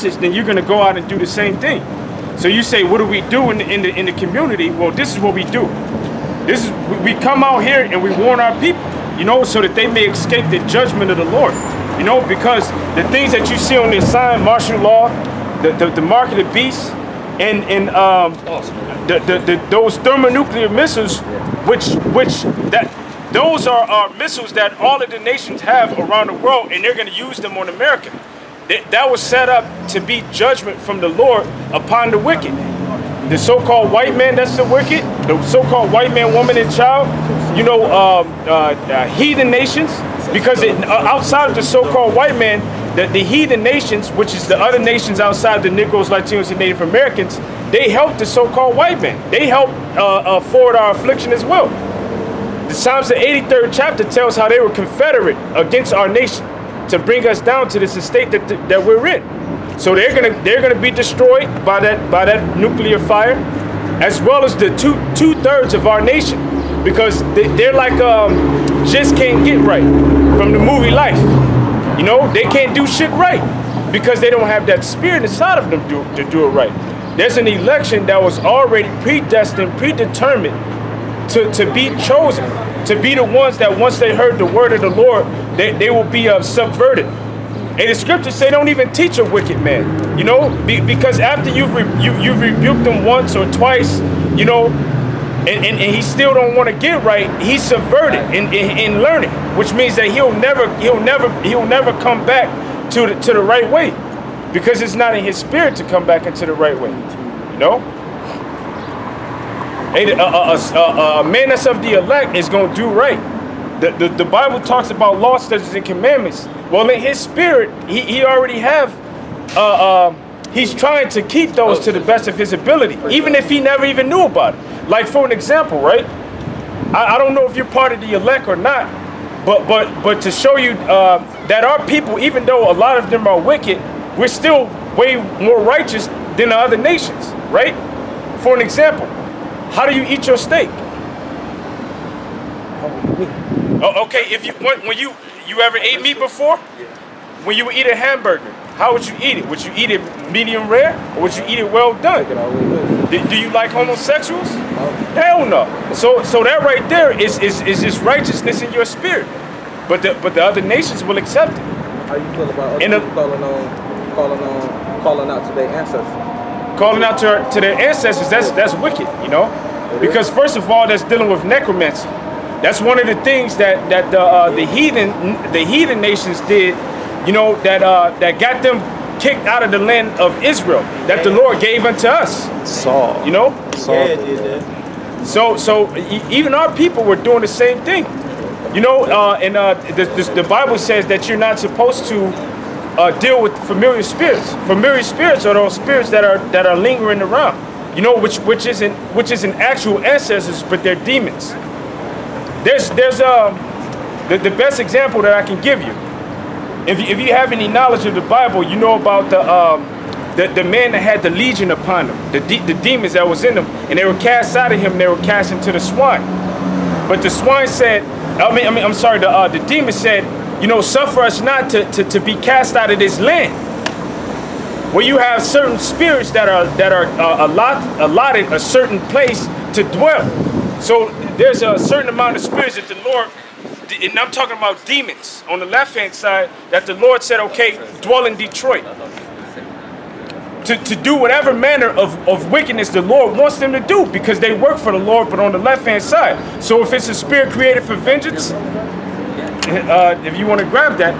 then you're going to go out and do the same thing. So you say, what do we do in the community? Well, this is what we do. This is, we come out here and we warn our people, you know, so that they may escape the judgment of the Lord. You know, because the things that you see on the sign, martial law, the mark of the beast, and those thermonuclear missiles, those are missiles that all of the nations have around the world, and they're going to use them on America. That was set up to be judgment from the Lord upon the wicked. The so-called white man, that's the wicked. The so-called white man, woman, and child. You know, heathen nations. Because outside of the so-called white man, the heathen nations, which is the other nations outside the Negroes, Latinos, and Native Americans, they help the so-called white man. They help forward our affliction as well. The Psalms, the 83rd chapter, tells how they were confederate against our nation to bring us down to this estate that we're in. So they're gonna be destroyed by that nuclear fire, as well as the two-thirds of our nation, because they're like just can't get right from the movie Life. You know, they can't do shit right because they don't have that spirit inside of them to do it right. There's an election that was already predestined, predetermined to be chosen, to be the ones that once they heard the word of the Lord, they will be subverted. And the scriptures say don't even teach a wicked man, you know, because after you've rebuked them once or twice, you know, and he still don't want to get right, he's subverted in learning, which means that he'll never come back to the right way, because it's not in his spirit to come back into the right way, you know. A man that's of the elect is going to do right. The Bible talks about law, statutes, and commandments. Well, in his spirit, he already have, he's trying to keep those to the best of his ability, even if he never even knew about it. Like, for an example, right? I don't know if you're part of the elect or not, but to show you that our people, even though a lot of them are wicked, we're still way more righteous than the other nations, right? For an example, how do you eat your steak? Oh, okay, if when you ever ate meat before? When you would eat a hamburger, how would you eat it? Would you eat it medium rare, or would you eat it well done? Do you like homosexuals? Hell no. So that right there is just righteousness in your spirit. But the other nations will accept it. How you feel about calling out to their ancestors? Calling out to their ancestors, that's wicked, you know? Because first of all, that's dealing with necromancy. That's one of the things that the heathen nations did, you know, that got them kicked out of the land of Israel, that the Lord gave unto us. Saul. You know? Saul did that. So even our people were doing the same thing. You know, and the Bible says that you're not supposed to deal with familiar spirits. Familiar spirits are those spirits that are lingering around. You know, which isn't actual ancestors, but they're demons. There's the best example that I can give you. If you have any knowledge of the Bible, you know about the man that had the legion upon him, the demons that was in him, and they were cast out of him. And they were cast into the swine. But the swine said, I'm sorry, the demon said, you know, suffer us not to be cast out of this land. Where you have certain spirits that are allotted a certain place to dwell. So there's a certain amount of spirits that the Lord, and I'm talking about demons on the left-hand side, that the Lord said, okay, dwell in Detroit. To do whatever manner of wickedness the Lord wants them to do, because they work for the Lord, but on the left-hand side. So if it's a spirit created for vengeance, if you want to grab that,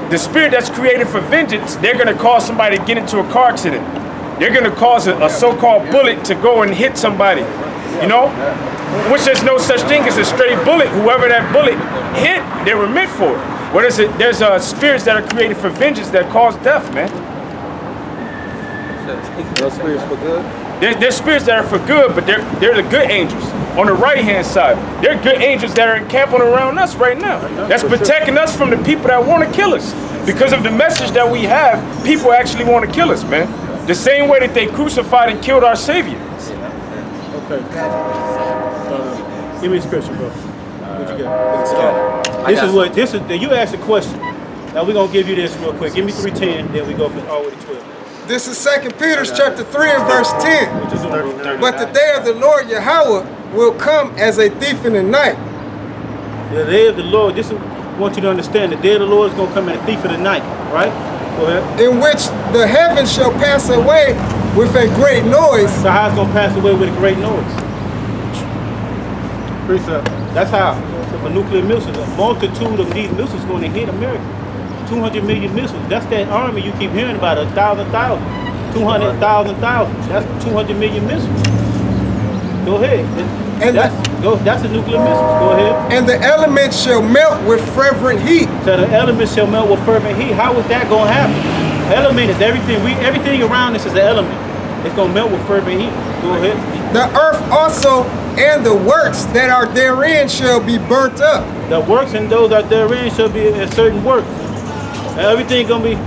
the spirit that's created for vengeance, they're going to cause somebody to get into a car accident. They're going to cause a so-called bullet to go and hit somebody, you know? Which there's no such thing as a straight bullet. Whoever that bullet hit, they were meant for it. Whereas there's spirits that are created for vengeance that cause death, man. Those spirits for good? There's spirits that are for good, but they're the good angels. On the right-hand side, they're good angels that are encamping around us right now. That's protecting us from the people that want to kill us. Because of the message that we have, people actually want to kill us, man. The same way that they crucified and killed our Savior. Okay. Give me a scripture, bro. What you got? This is you asked a question. Now we're gonna give you this real quick. Give me 3:10, then we go for all the way to 12. This is 2 Peter chapter 3 and verse 10. But the day of the Lord Yahweh will come as a thief in the night. The day of the Lord, this is, I want you to understand, the day of the Lord is going to come as a thief in the night, right? Go ahead. In which the heavens shall pass away with a great noise. So how it's going to pass away with a great noise? Precept. That's how the nuclear missiles, a multitude of these missiles going to hit America. 200 million missiles. That's that army you keep hearing about, 1,000,000. 200,000. That's 200 million missiles. Go ahead. And that's the nuclear missiles. Go ahead. And the elements shall melt with fervent heat. So the elements shall melt with fervent heat. How is that going to happen? Element is everything. Everything around us is an element. It's going to melt with fervent heat. Go ahead. The earth also and the works that are therein shall be burnt up. The works and those that therein shall be a certain works. Everything gonna be in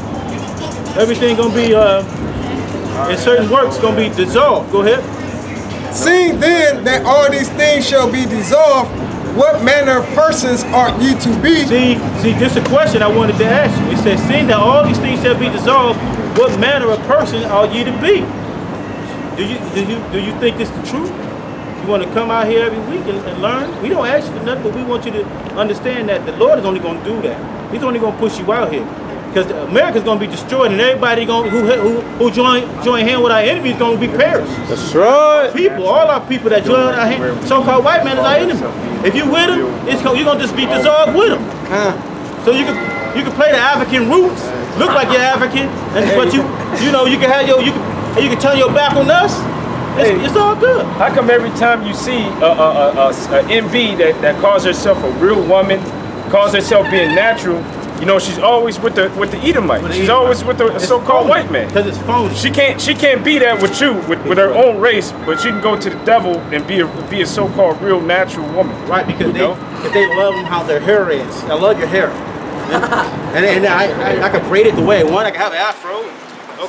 certain works gonna be dissolved. Go ahead. Seeing then that all these things shall be dissolved, what manner of persons ought ye to be? See, this is a question I wanted to ask you. It says, seeing that all these things shall be dissolved, what manner of person ought ye to be? Do you think this is the truth? You want to come out here every week and learn? We don't ask you for nothing, but we want you to understand that the Lord is only going to do that. He's only going to push you out here. Because America's going to be destroyed, and everybody who join hand with our enemies is going to be perished. That's right. People, all our people that join our hand, so-called white man is our enemy. If you with them, you're going to just be dissolved with them. So you can play the African roots, look like you're African, but you can have you can turn your back on us. It's all good. How come every time you see a MB that calls herself a real woman, calls herself being natural, you know, she's always with the Edomite. She's always with the so-called white man. Because it's phony. She can't be that with you, with her own race, but she can go to the devil and be a so-called real natural woman. Right, because they love how their hair is. I love your hair. And I can braid it the way I want. I can have an afro.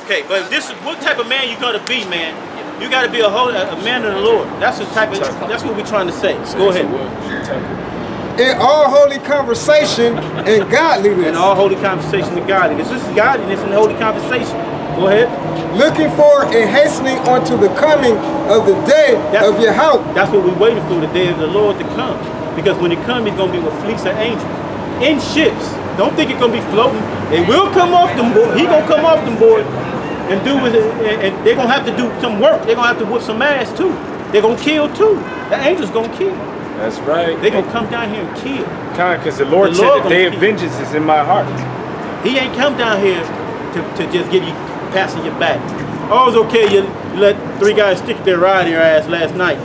Okay, but this is what type of man you gonna be, man. You got to be a man of the Lord. That's the type of. That's what we're trying to say. Go ahead. In all holy conversation and godliness. In all holy conversation and godliness. This is godliness and holy conversation. Go ahead. Looking for and hastening unto the coming of the day of Yahweh. That's what we're waiting for, the day of the Lord to come. Because when it comes, it's gonna be with fleets of angels in ships. Don't think it's gonna be floating. It will come off them board. He gonna come off them board. And and they're gonna have to do some work. They're gonna have to whip some ass too. They're gonna kill too. The angels gonna kill. That's right. They're gonna come down here and kill. Because the Lord said the day of vengeance is in my heart. He ain't come down here to just give you passing your back. Oh, it's okay. You let 3 guys stick their ride in your ass last night.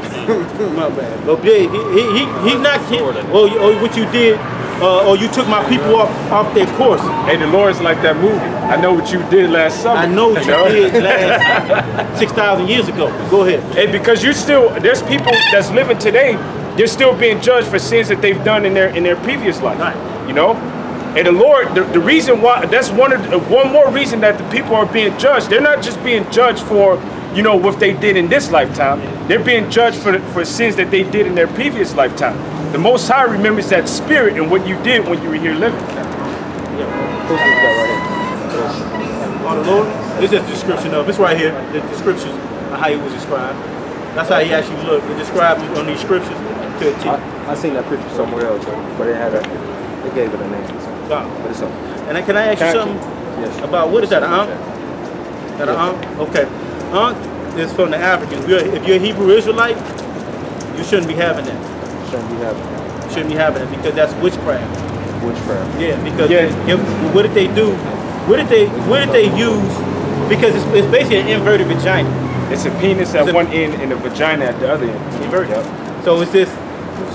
My bad. But he's not kidding. Or what you did. Or you took my people off their course. Hey, the Lord's like that movie. I know what you did last summer. I know what you did last 6,000 years ago. Go ahead. Hey, because there's people that's living today, they're still being judged for sins that they've done in their previous life. Right. You know? And the Lord, the reason why, that's one more reason that the people are being judged. They're not just being judged for, what they did in this lifetime. They're being judged for sins that they did in their previous lifetime. The Most High remembers that spirit and what you did when you were here living. On the Lord, this is the description of it's right here. The descriptions of how he was described. That's how he actually looked. They described on these scriptures to a T. I seen that picture somewhere else, but they gave it a name. But it's okay. And can I ask you something about what is that? That okay. Is from the Africans. If you're a Hebrew Israelite, you shouldn't be having that. Shouldn't be having it because that's witchcraft. Witchcraft. Yeah, because what did they do? What did they use? Because it's basically an inverted vagina. It's a penis at one end and a vagina at the other end. Inverted. Yep. So it's this.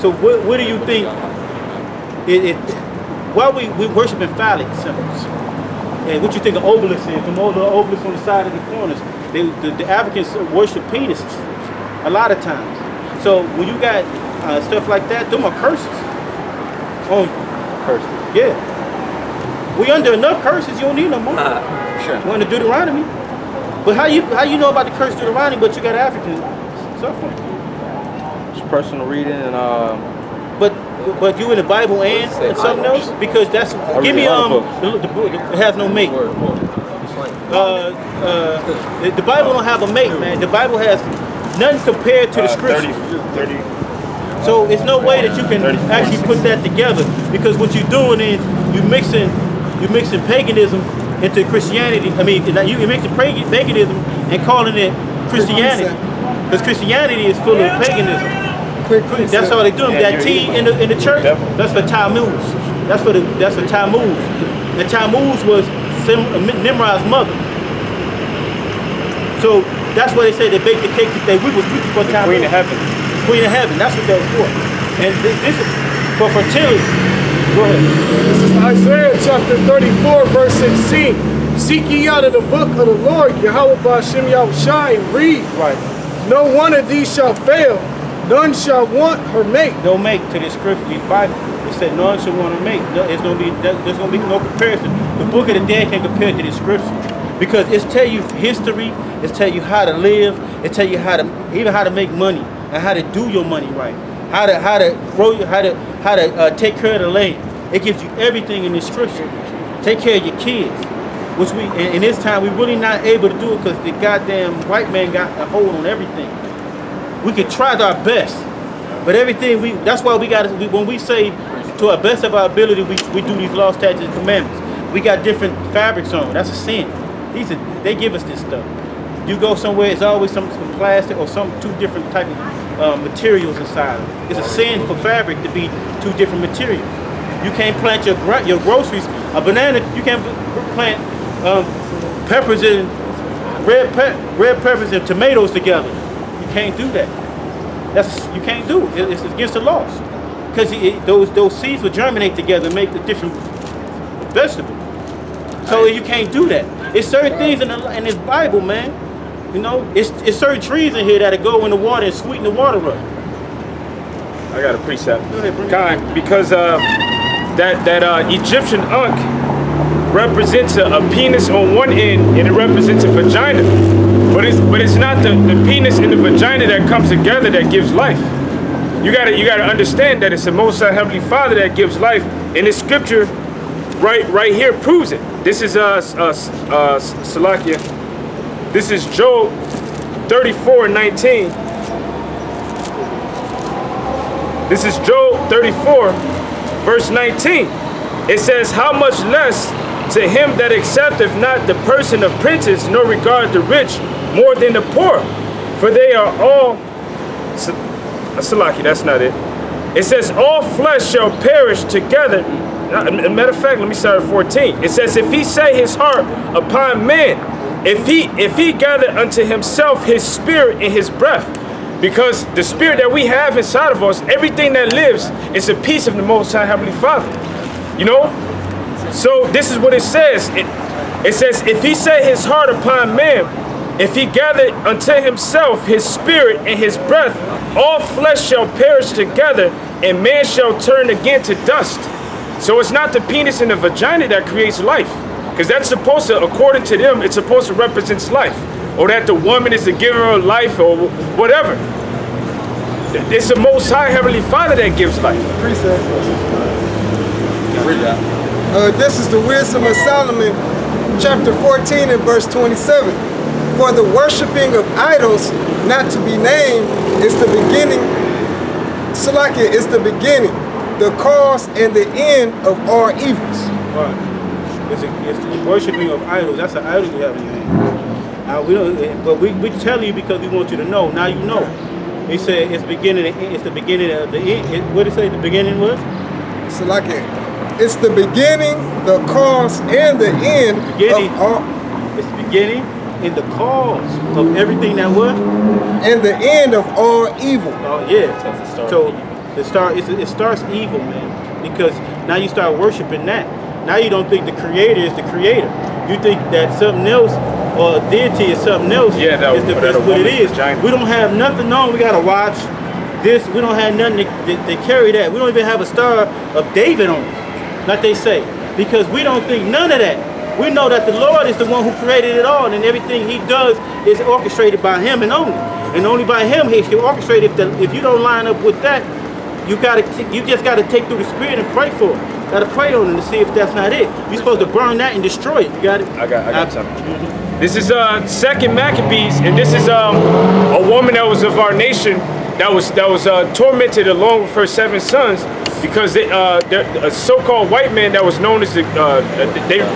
So what do you think? Why we worshiping phallic symbols? And what you think of obelisks is? The obelisks on the side of the corners. The Africans worship penises a lot of times. So when you got stuff like that, them are curses. Curses? Yeah. We under enough curses, you don't need no more. Sure. We're under Deuteronomy. But how you know about the curse Deuteronomy, but you got African suffering? It's personal reading and But you in the Bible and something else? Because that's give me the book. It has no mate. The Bible don't have a mate, man. The Bible has nothing compared to the scripture. 30. So it's no way that you can actually put that together, because what you're doing is you're mixing paganism into Christianity. I mean, you're mixing paganism and calling it Christianity, because Christianity is full of paganism. That's all they do. That T in the church, that's for Tammuz. That's for Tammuz. And Tammuz was Nimrod's mother. So that's why they say they baked the cake that we was for Tammuz. Queen of Heaven. Queen of Heaven. That's what that was for. And this is for fertility. Go ahead. This is Isaiah chapter 34, verse 16. Seek ye out of the book of the Lord, Yahweh Ba'ashem Yahushai, and read. Right. No one of these shall fail. None shall want her mate. No mate to this scripture, these Bible. It said none shall want her mate. There's gonna be no comparison. The book of the dead can compare to this scripture, because it's tell you history. It's tell you how to live. It tell you how to make money and how to do your money right. How to grow. How to take care of the land. It gives you everything in this scripture. Take care of your kids. Which we in this time we really not able to do it, because the goddamn white man got a hold on everything. We can try our best, but everything that's why we got when we say to our best of our ability, we do these laws, statutes, and commandments. We got different fabrics on. That's a sin. They give us this stuff. You go somewhere, it's always some plastic or two different type of materials inside. It's a sin for fabric to be two different materials. You can't plant your groceries, a banana. You can't plant peppers and red peppers and tomatoes together. You can't do that. You can't do it. It's against the laws, because those seeds will germinate together and make a different vegetable. So you can't do that. It's certain things in this Bible, man. You know, it's certain trees in here that go in the water and sweeten the water up. I got a precept. Go ahead, because that Egyptian ankh represents a penis on one end, and it represents a vagina. But it's not the penis and the vagina that comes together that gives life. You gotta understand that it's the Most High Heavenly Father that gives life, and this scripture right here proves it. This is Salakia. This is Job 34:19. This is Job 34, verse 19. It says, "How much less to him that accepteth not the person of princes, nor regard the rich more than the poor, for they are all." Salaki, that's not it. It says, "All flesh shall perish together." Matter of fact, let me start at 14. It says, "If he set his heart upon man, if he gather unto himself his spirit and his breath," because the spirit that we have inside of us, everything that lives, is a piece of the Most High Heavenly Father. You know? So this is what it says. It says, "If he set his heart upon man, if he gather unto himself his spirit and his breath, all flesh shall perish together, and man shall turn again to dust." So it's not the penis and the vagina that creates life, because that's supposed to, according to them, it's supposed to represent life, or that the woman is the giver of life, or whatever. It's the Most High Heavenly Father that gives life. This is the Wisdom of Solomon, chapter 14 and verse 27. "For the worshiping of idols not to be named is the beginning," Salakia, is the beginning, the cause and the end of all evils. Right. It's the worshiping of idols. That's an idol you have in your hand. Now we don't, but we tell you because we want you to know. Now you know. He said it's beginning. It's the beginning of the end. What did it say? The beginning was? Salakia, it's the beginning, the cause, and the end of all. It's the beginning and the cause of everything that was. And the end of all evil. Oh yeah. So it starts evil, man, because now you start worshiping that. Now you don't think the creator is the creator. You think that something else, or a deity is something else. Yeah, that's what it is. We don't have nothing on. We gotta watch this. We don't have nothing to carry that. We don't even have a star of David on it, like they say, because we don't think none of that. We know that the Lord is the one who created it all, and everything He does is orchestrated by Him and only by Him He can orchestrate. If you don't line up with that, you just gotta take through the Spirit and pray for it. Gotta pray on it to see if that's not it. You're supposed to burn that and destroy it. You got it? I got something. This is Second Maccabees, and this is a woman that was of our nation that was tormented along with her 7 sons because a so-called white man that was known as they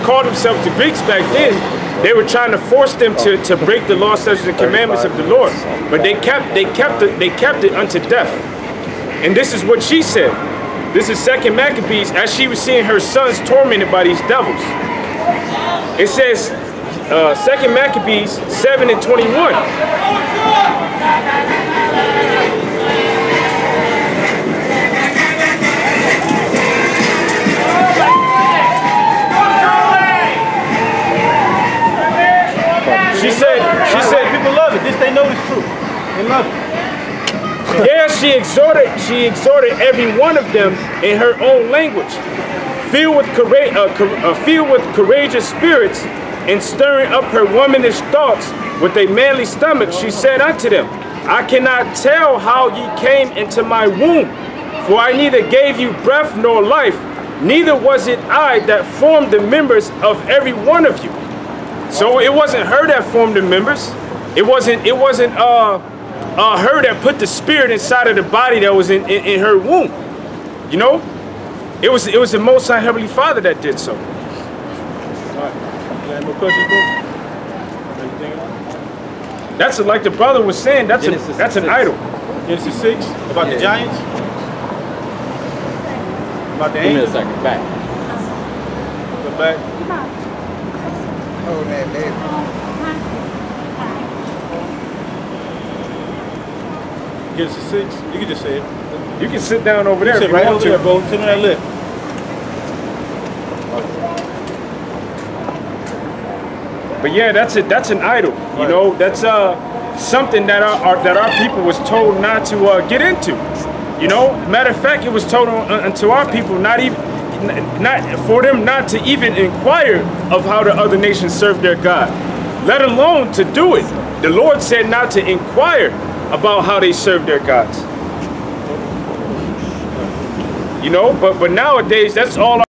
called themselves the Greeks back then. They were trying to force them to break the law, statutes, and commandments of the Lord, but they kept it unto death. And this is what she said. This is Second Maccabees as she was seeing her sons tormented by these devils. It says, Second Maccabees 7:21. She said, people love it. This they know it's true. They love it. Yeah, she exhorted every one of them in her own language, filled with courageous spirits, and stirring up her womanish thoughts with a manly stomach. She said unto them, I cannot tell how ye came into my womb, for I neither gave you breath nor life, neither was it I that formed the members of every one of you. So it wasn't her that formed the members. It wasn't her that put the spirit inside of the body that was in her womb. You know, it was the Most High Heavenly Father that did so. All right. You got more questions, bro? That's like the brother was saying. That's an idol. Genesis 6 about the giants. About the angels. Give me a second. Back. Go back. Oh, man, baby. Genesis 6. You can just say it. You can sit down over there. Sit right over there, bro. Sit on that lip. But yeah, that's an idol. You know, that's something that our people was told not to get into. You know, matter of fact, it was told unto our people not for them not to even inquire of how the other nations serve their God, let alone to do it. The Lord said not to inquire about how they serve their gods. You know, but nowadays that's all.